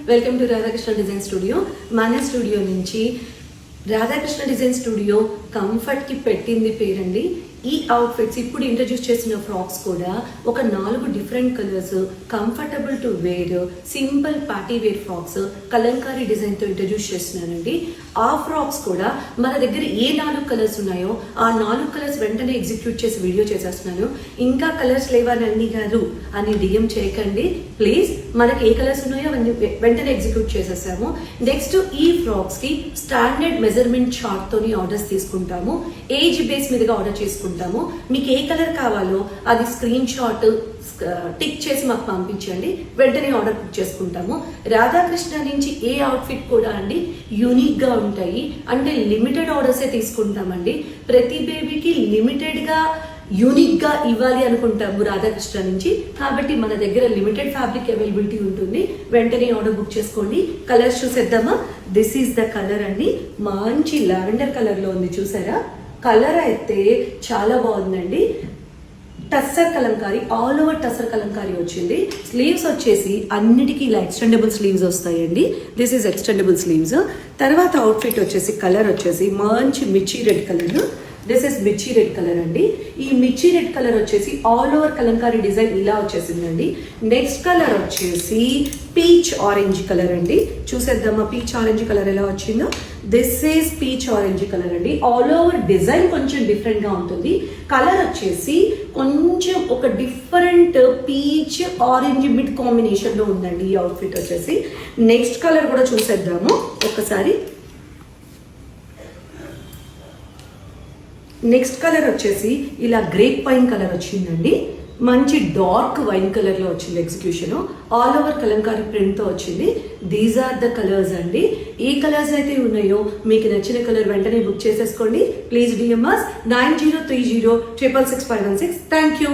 Welcome to Radhakrishna design studio. మన studio నుంచి Radhakrishna design studio comfort కి పెట్టింది పేరండి. ఈ అవుట్ఫిట్స్ ఇప్పుడు ఇంట్రడ్యూస్ చేసిన ఫ్రాక్స్ కూడా ఒక 4 different colours, comfortable to wear, simple party wear frocks Kalamkari design తో ఇంట్రడ్యూస్ చేస్తున్నానండి. ఆ ఫ్రాక్స్ కూడా మన దగ్గర ఏ 4 కలర్స్ ఉన్నాయో ఆ 4 కలర్స్ వెంటనే ఎగ్జిక్యూట్ చేసి వీడియో చేసేస్తున్నాను. ఇంకా కలర్స్ లేవా నంది గారు అని డిఎం చేయకండి ప్లీజ్. మనకి ఏ కలర్స్ ఉన్నాయో అవన్నీ వెంటనే ఎగ్జిక్యూట్ చేసేసాము. నెక్స్ట్ ఈ ఫ్రాక్స్ కి స్టాండర్డ్ మెజర్మెంట్ చార్ట్ తోని ఆర్డర్స్ తీసుకుంటాము. ఏజ్ బేస్ మీదుగా ఆర్డర్ చేసుకుంటాము. మీకు ఏ కలర్ కావాలో అది స్క్రీన్ షాట్ టిక్ చేసి మాకు పంపించండి, వెంటనే ఆర్డర్ బుక్ చేసుకుంటాము. రాధాకృష్ణ నుంచి ఏ అవుట్ఫిట్ కూడా అండి యూనిక్ గా ఉంటాయి. అంటే లిమిటెడ్ ఆర్డర్సే తీసుకుంటామండి. ప్రతి బేబీకి లిమిటెడ్ గా యూనిక్ గా ఇవ్వాలి అనుకుంటాము రాధాకృష్ణ నుంచి. కాబట్టి మన దగ్గర లిమిటెడ్ ఫ్యాబ్రిక్ అవైలబిలిటీ ఉంటుంది. వెంటనే ఆర్డర్ బుక్ చేసుకోండి. కలర్స్ చూసేద్దామా? దిస్ ఈస్ ద కలర్ అండి. మంచి లావెండర్ కలర్ లో ఉంది, చూసారా? కలర్ అయితే చాలా బాగుందండి. టస్సర్ కలంకారీ, ఆల్ ఓవర్ టస్సర్ కలంకారీ వచ్చింది. స్లీవ్స్ వచ్చేసి అన్నిటికీ ఇలా ఎక్స్టెండబుల్ స్లీవ్స్ వస్తాయండి. This is extendable sleeves. తర్వాత అవుట్ఫిట్ వచ్చేసి కలర్ వచ్చేసి మంచి మిర్చి red colour. This is mirchi red colour అండి. ఈ మిర్చి రెడ్ కలర్ వచ్చేసి ఆల్ ఓవర్ కలంకారీ డిజైన్ ఇలా వచ్చేసిందండి. నెక్స్ట్ కలర్ వచ్చేసి పీచ్ ఆరెంజ్ కలర్ అండి. చూసేద్దామా పీచ్ ఆరెంజ్ కలర్ ఎలా వచ్చిందో? This is peach orange colour అండి. ఆల్ ఓవర్ డిజైన్ కొంచెం డిఫరెంట్ గా ఉంటుంది. కలర్ వచ్చేసి కొంచెం ఒక different peach orange mid combination లో ఉందండి ఈ అవుట్ఫిట్ వచ్చేసి. నెక్స్ట్ కలర్ కూడా చూసేద్దాము ఒక్కసారి. నెక్స్ట్ కలర్ వచ్చేసి ఇలా గ్రేప్ వైన్ కలర్ వచ్చిందండి. మంచి డార్క్ వైన్ కలర్ లో వచ్చింది execution. All over Kalamkari print తో వచ్చింది. దీస్ ఆర్ ద కలర్స్ అండి. ఏ కలర్స్ అయితే ఉన్నాయో మీకు నచ్చిన కలర్ వెంటనే బుక్ చేసేసుకోండి. Please DM us 9030666516. Thank you.